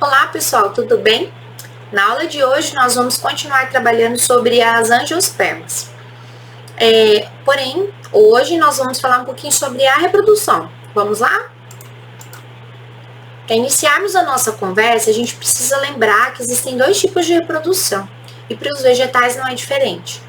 Olá pessoal, tudo bem? Na aula de hoje nós vamos continuar trabalhando sobre as angiospermas. Porém, hoje nós vamos falar um pouquinho sobre a reprodução. Vamos lá? Para iniciarmos a nossa conversa, a gente precisa lembrar que existem dois tipos de reprodução. E para os vegetais não é diferente.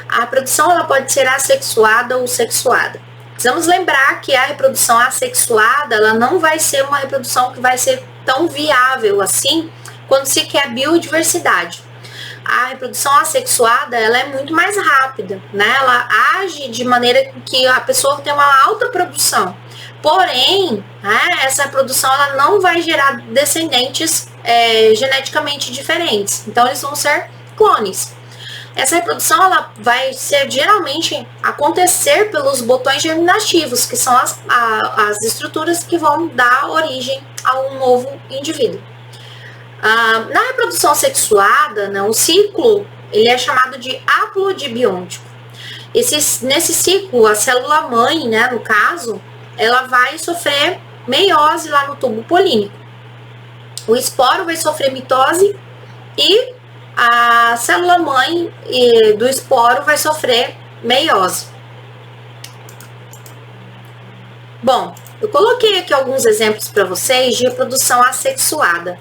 A reprodução ela pode ser assexuada ou sexuada. Precisamos lembrar que a reprodução assexuada ela não vai ser uma reprodução que vai ser tão viável assim quando se quer biodiversidade. A reprodução assexuada ela é muito mais rápida, né? Ela age de maneira que a pessoa tem uma alta produção. Porém, essa reprodução ela não vai gerar descendentes geneticamente diferentes. Então, eles vão ser clones. Essa reprodução ela vai ser geralmente acontecer pelos botões germinativos, que são as estruturas que vão dar origem a um novo indivíduo. Na reprodução sexuada, né, o ciclo ele é chamado de haplodibiontico. Nesse ciclo, a célula mãe, né, no caso, ela vai sofrer meiose lá no tubo polínico. O esporo vai sofrer mitose e a célula mãe do esporo vai sofrer meiose. Bom, eu coloquei aqui alguns exemplos para vocês de reprodução assexuada.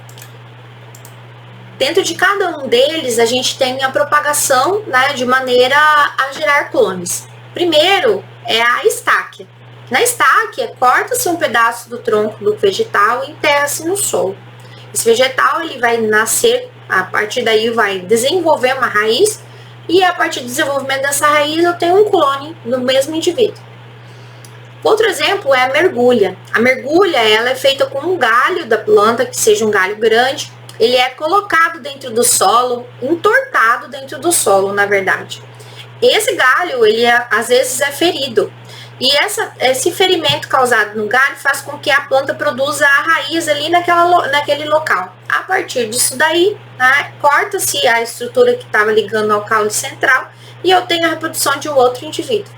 Dentro de cada um deles, a gente tem a propagação, né, de maneira a gerar clones. Primeiro é a estáquia. Na estáquia, corta-se um pedaço do tronco do vegetal e enterra-se no solo. Esse vegetal ele vai nascer, a partir daí vai desenvolver uma raiz e a partir do desenvolvimento dessa raiz eu tenho um clone do mesmo indivíduo. Outro exemplo é a mergulha. A mergulha ela é feita com um galho da planta, que seja um galho grande. Ele é colocado dentro do solo, entortado dentro do solo, na verdade. Esse galho, ele às vezes é ferido. E esse ferimento causado no galho faz com que a planta produza a raiz ali naquele local. A partir disso daí, né, corta-se a estrutura que estava ligando ao caule central e eu tenho a reprodução de um outro indivíduo.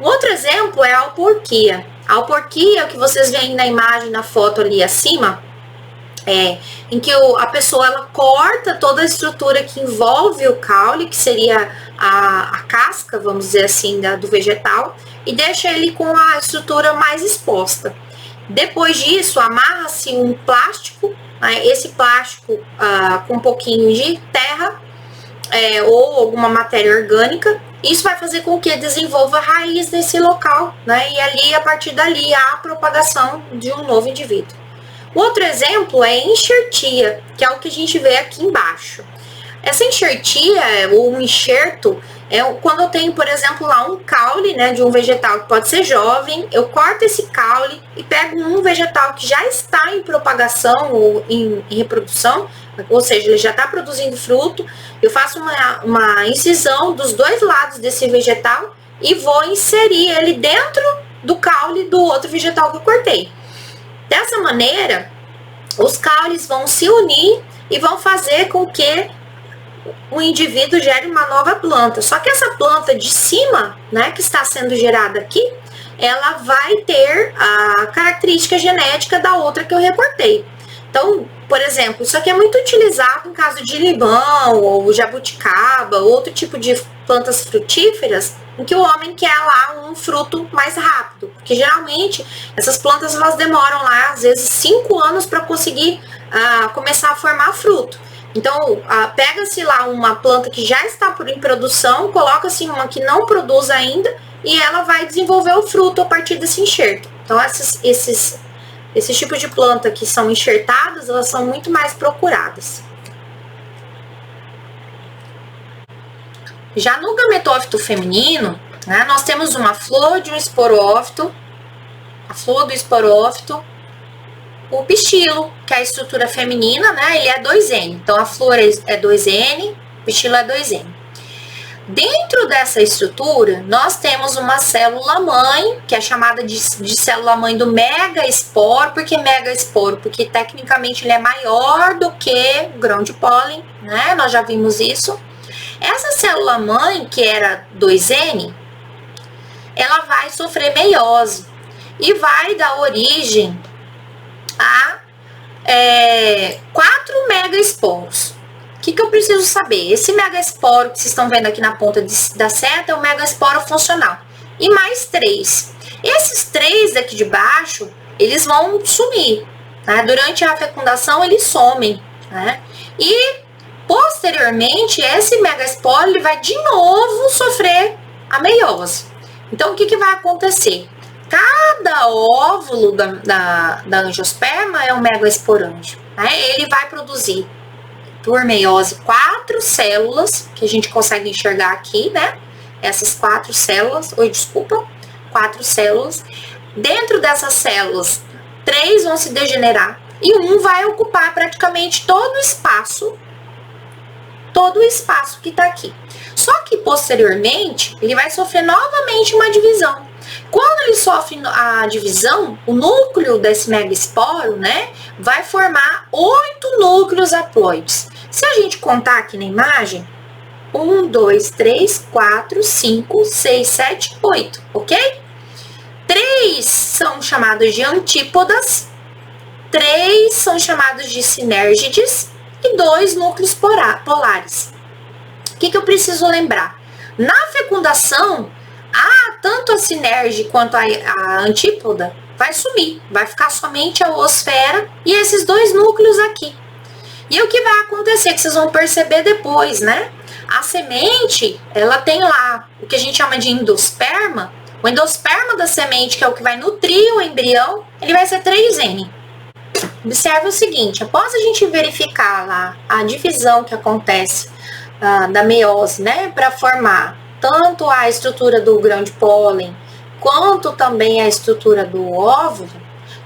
Um outro exemplo é a alporquia. A alporquia, o que vocês veem na imagem, na foto ali acima, em que a pessoa ela corta toda a estrutura que envolve o caule, que seria a casca, vamos dizer assim, do vegetal, e deixa ele com a estrutura mais exposta. Depois disso, amarra-se um plástico, esse plástico com um pouquinho de terra ou alguma matéria orgânica. Isso vai fazer com que desenvolva raiz nesse local, né? E ali, a partir dali, há a propagação de um novo indivíduo. Outro exemplo é enxertia, que é o que a gente vê aqui embaixo. Essa enxertia, ou um enxerto, é quando eu tenho, por exemplo, lá um caule, né, de um vegetal que pode ser jovem, eu corto esse caule e pego um vegetal que já está em propagação ou em reprodução, ou seja, ele já está produzindo fruto, eu faço uma incisão dos dois lados desse vegetal e vou inserir ele dentro do caule do outro vegetal que eu cortei. Dessa maneira, os caules vão se unir e vão fazer com que o indivíduo gere uma nova planta. Só que essa planta de cima, né, que está sendo gerada aqui, ela vai ter a característica genética da outra que eu recortei. Então, por exemplo, isso aqui é muito utilizado em caso de limão ou jabuticaba, outro tipo de plantas frutíferas, em que o homem quer lá um fruto mais rápido. Porque geralmente essas plantas elas demoram lá, às vezes, 5 anos para conseguir começar a formar fruto. Então, pega-se lá uma planta que já está em produção, coloca-se uma que não produz ainda e ela vai desenvolver o fruto a partir desse enxerto. Então, esses tipos de planta que são enxertadas, elas são muito mais procuradas. Já no gametófito feminino, né, nós temos uma flor de um esporófito, a flor do esporófito, o pistilo, que é a estrutura feminina, né, ele é 2N. Então, a flor é 2N, o pistilo é 2N. Dentro dessa estrutura, nós temos uma célula-mãe, que é chamada de célula-mãe do megaesporo. Por que megaesporo? Porque, tecnicamente, ele é maior do que o grão de pólen, né, nós já vimos isso. Essa célula-mãe, que era 2N, ela vai sofrer meiose e vai dar origem a 4 megaesporos. O que eu preciso saber? Esse megaesporo que vocês estão vendo aqui na ponta da seta é o megaesporo funcional. E mais 3. Esses 3 daqui de baixo, eles vão sumir. Né? Durante a fecundação, eles somem. Né? E, posteriormente, esse megaesporo ele vai de novo sofrer a meiose. Então, o que vai acontecer? Cada óvulo da angiosperma é um megaesporândio. Né? Ele vai produzir, por meiose, 4 células, que a gente consegue enxergar aqui, né? Essas 4 células, 4 células. Dentro dessas células, 3 vão se degenerar e 1 vai ocupar praticamente todo o espaço que tá aqui. Só que, posteriormente, ele vai sofrer novamente uma divisão. Quando ele sofre a divisão, o núcleo desse megaesporo, né, vai formar 8 núcleos haploides. Se a gente contar aqui na imagem, 1, 2, 3, 4, 5, 6, 7, 8, ok? 3 são chamados de antípodas, 3 são chamados de sinérgides e 2 núcleos polares. O que eu preciso lembrar? Na fecundação, tanto a sinérgide quanto a antípoda vai sumir, vai ficar somente a oosfera e esses 2 núcleos aqui. E o que vai acontecer, que vocês vão perceber depois, né? A semente, ela tem lá o que a gente chama de endosperma. O endosperma da semente, que é o que vai nutrir o embrião, ele vai ser 3N. Observe o seguinte, após a gente verificar lá a divisão que acontece da meiose, né, para formar tanto a estrutura do grão de pólen, quanto também a estrutura do óvulo,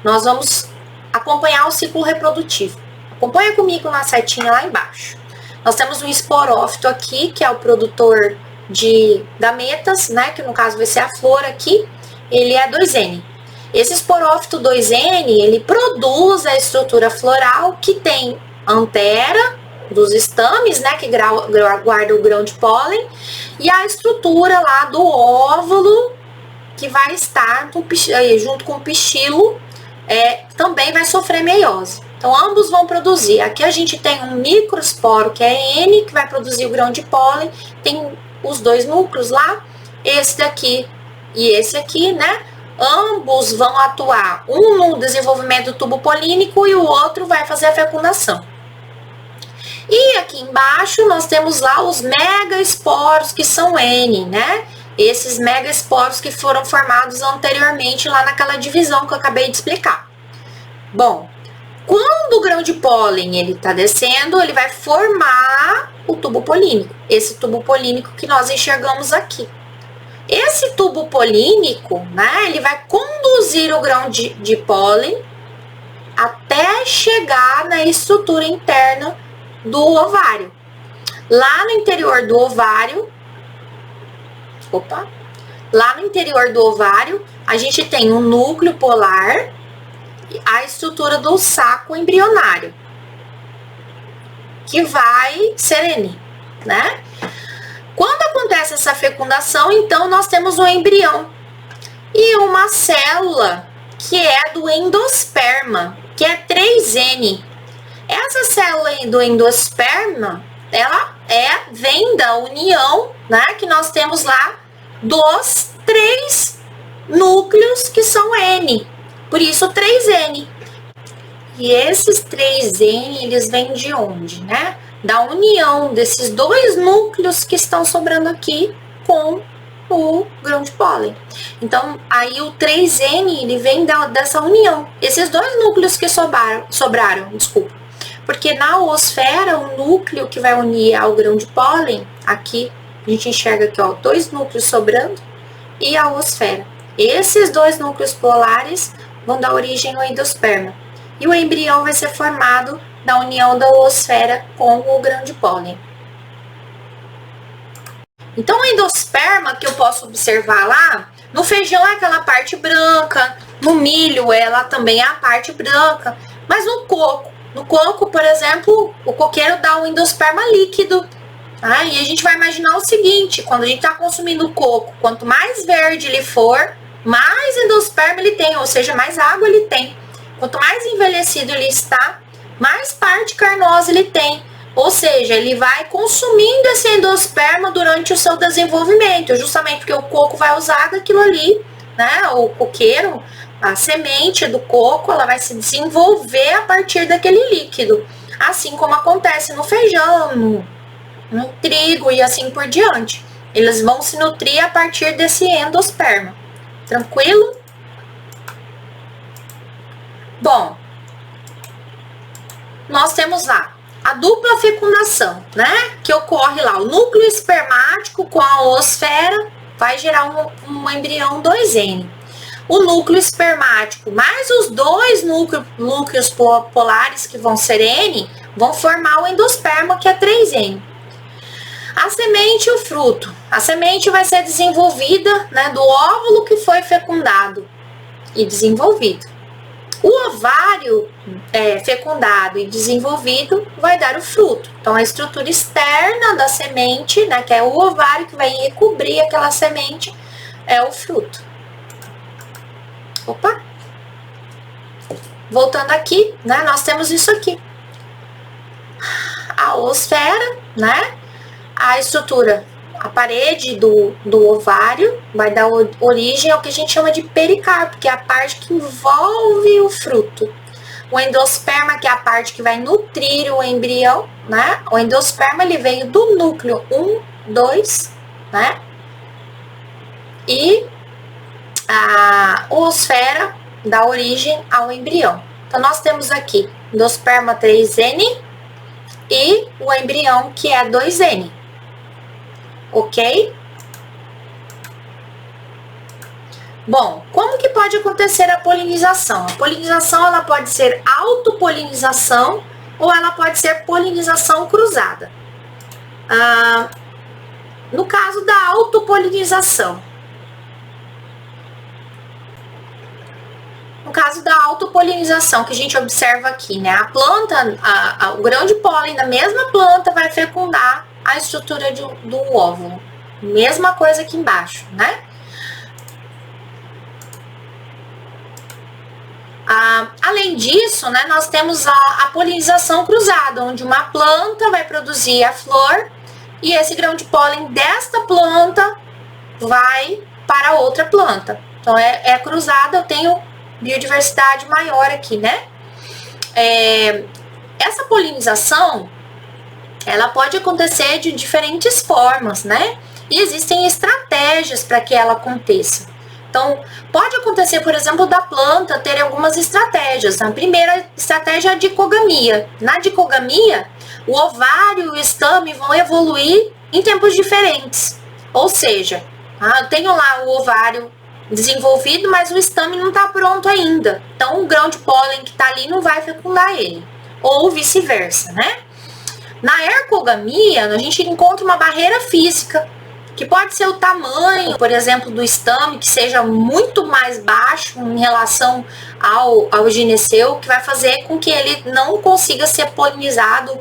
nós vamos acompanhar o ciclo reprodutivo. Acompanha comigo na setinha lá embaixo. Nós temos um esporófito aqui, que é o produtor de gametas, né, que no caso vai ser a flor aqui, ele é 2N. Esse esporófito 2N, ele produz a estrutura floral que tem antera dos estames, né, que guarda o grão de pólen, e a estrutura lá do óvulo, que vai estar junto com o pistilo, também vai sofrer meiose. Então, ambos vão produzir. Aqui a gente tem um microesporo, que é N, que vai produzir o grão de pólen, tem os 2 núcleos lá, esse daqui e esse aqui, né? Ambos vão atuar, um no desenvolvimento do tubo polínico e o outro vai fazer a fecundação. E aqui embaixo nós temos lá os megaesporos, que são N, né? Esses megaesporos que foram formados anteriormente lá naquela divisão que eu acabei de explicar. Bom, quando o grão de pólen ele está descendo, ele vai formar o tubo polínico. Esse tubo polínico que nós enxergamos aqui. Esse tubo polínico, né, ele vai conduzir o grão de pólen até chegar na estrutura interna do ovário. Lá no interior do ovário, a gente tem um núcleo polar, a estrutura do saco embrionário, que vai ser N, né? Quando acontece essa fecundação, então nós temos um embrião e uma célula que é do endosperma, que é 3N. Essa célula do endosperma, ela vem da união, né, que nós temos lá dos 3 núcleos que são N, por isso 3N. E esses 3N, eles vêm de onde, né? Da união desses 2 núcleos que estão sobrando aqui com o grão de pólen. Então, aí o 3N, ele vem dessa união. Esses 2 núcleos que sobraram, porque na oosfera, o núcleo que vai unir ao grão de pólen, aqui, a gente enxerga aqui, ó, 2 núcleos sobrando e a oosfera. Esses 2 núcleos polares vão dar origem ao endosperma. E o embrião vai ser formado da união da oosfera com o grão de pólen. Então, o endosperma que eu posso observar lá, no feijão é aquela parte branca, no milho ela também é a parte branca, mas no coco, por exemplo, o coqueiro dá um endosperma líquido. Tá? E a gente vai imaginar o seguinte, quando a gente está consumindo coco, quanto mais verde ele for, mais endosperma ele tem, ou seja, mais água ele tem. Quanto mais envelhecido ele está, mais parte carnosa ele tem. Ou seja, ele vai consumindo esse endosperma durante o seu desenvolvimento, justamente porque o coco vai usar daquilo ali, né? O coqueiro, a semente do coco, ela vai se desenvolver a partir daquele líquido. Assim como acontece no feijão, no trigo e assim por diante. Eles vão se nutrir a partir desse endosperma. Tranquilo? Bom, nós temos lá a dupla fecundação, né? Que ocorre lá, o núcleo espermático com a oosfera vai gerar um embrião 2N. O núcleo espermático mais os dois núcleos polares que vão ser N, vão formar o endosperma, que é 3N. A semente e o fruto. A semente vai ser desenvolvida, né, do óvulo que foi fecundado e desenvolvido. O ovário fecundado e desenvolvido vai dar o fruto. Então, a estrutura externa da semente, né, que é o ovário que vai recobrir aquela semente, é o fruto. Opa! Voltando aqui, né, nós temos isso aqui. A oosfera, né, a estrutura, a parede do ovário vai dar origem ao que a gente chama de pericarpo, que é a parte que envolve o fruto. O endosperma, que é a parte que vai nutrir o embrião, né? O endosperma, ele veio do núcleo 1, 2, né? E a oosfera dá origem ao embrião. Então, nós temos aqui endosperma 3N e o embrião, que é 2N. Ok? Bom, como que pode acontecer a polinização? A polinização, ela pode ser autopolinização ou ela pode ser polinização cruzada. No caso da autopolinização, que a gente observa aqui, né? A planta, o grão de pólen da mesma planta vai fecundar a estrutura do óvulo. Mesma coisa aqui embaixo, né? Além disso, né, nós temos a polinização cruzada, onde uma planta vai produzir a flor e esse grão de pólen desta planta vai para outra planta. Então, é cruzada, eu tenho biodiversidade maior aqui, né? Essa polinização, ela pode acontecer de diferentes formas, né? E existem estratégias para que ela aconteça. Então, pode acontecer, por exemplo, da planta ter algumas estratégias. A primeira estratégia é a dicogamia. Na dicogamia, o ovário e o estame vão evoluir em tempos diferentes. Ou seja, eu tenho lá o ovário desenvolvido, mas o estame não está pronto ainda. Então, o grão de pólen que está ali não vai fecundar ele. Ou vice-versa, né? Na ergogamia, a gente encontra uma barreira física, que pode ser o tamanho, por exemplo, do estame, que seja muito mais baixo em relação ao gineceu, que vai fazer com que ele não consiga ser polinizado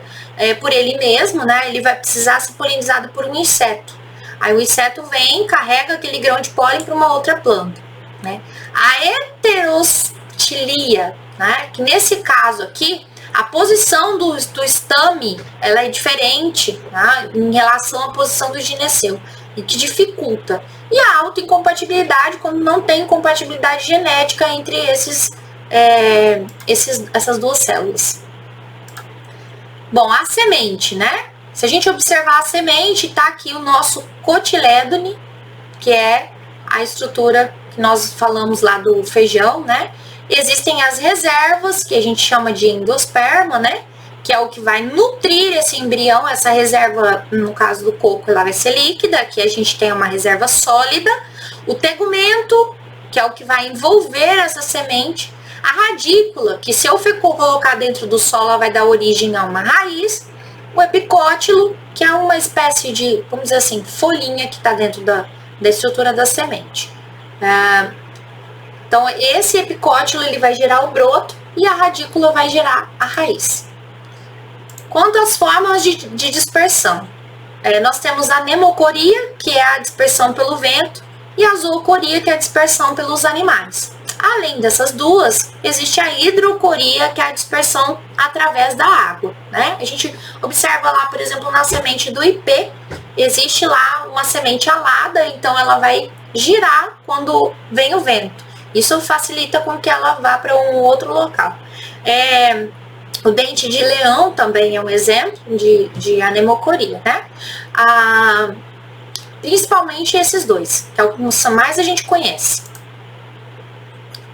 por ele mesmo, né? Ele vai precisar ser polinizado por um inseto. Aí o inseto vem, carrega aquele grão de pólen para uma outra planta, né? A heterostilia, né? Que nesse caso aqui, a posição do estame, ela é diferente, né, em relação à posição do gineceu, e que dificulta. E a autoincompatibilidade, quando não tem compatibilidade genética entre essas duas células. Bom, a semente, né? Se a gente observar a semente, tá aqui o nosso cotilédone, que é a estrutura que nós falamos lá do feijão, né? Existem as reservas, que a gente chama de endosperma, né? Que é o que vai nutrir esse embrião. Essa reserva, no caso do coco, ela vai ser líquida. Aqui a gente tem uma reserva sólida. O tegumento, que é o que vai envolver essa semente. A radícula, que se eu for colocar dentro do solo, ela vai dar origem a uma raiz. O epicótilo, que é uma espécie de, vamos dizer assim, folhinha que está dentro da estrutura da semente. Então, esse epicótilo, ele vai gerar o broto e a radícula vai gerar a raiz. Quanto às formas de dispersão, nós temos a nemocoria, que é a dispersão pelo vento, e a zoocoria, que é a dispersão pelos animais. Além dessas duas, existe a hidrocoria, que é a dispersão através da água, né? A gente observa lá, por exemplo, na semente do ipê, existe lá uma semente alada, então ela vai girar quando vem o vento. Isso facilita com que ela vá para um outro local. O dente de leão também é um exemplo de anemocoria, né? Principalmente esses dois, que é o que mais a gente conhece.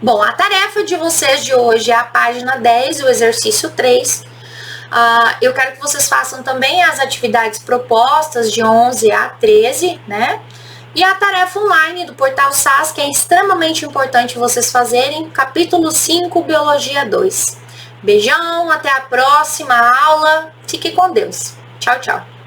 Bom, a tarefa de vocês de hoje é a página 10, o exercício 3. Eu quero que vocês façam também as atividades propostas de 11 a 13, né? E a tarefa online do Portal SAS, que é extremamente importante vocês fazerem, capítulo 5, Biologia 2. Beijão, até a próxima aula. Fique com Deus. Tchau, tchau.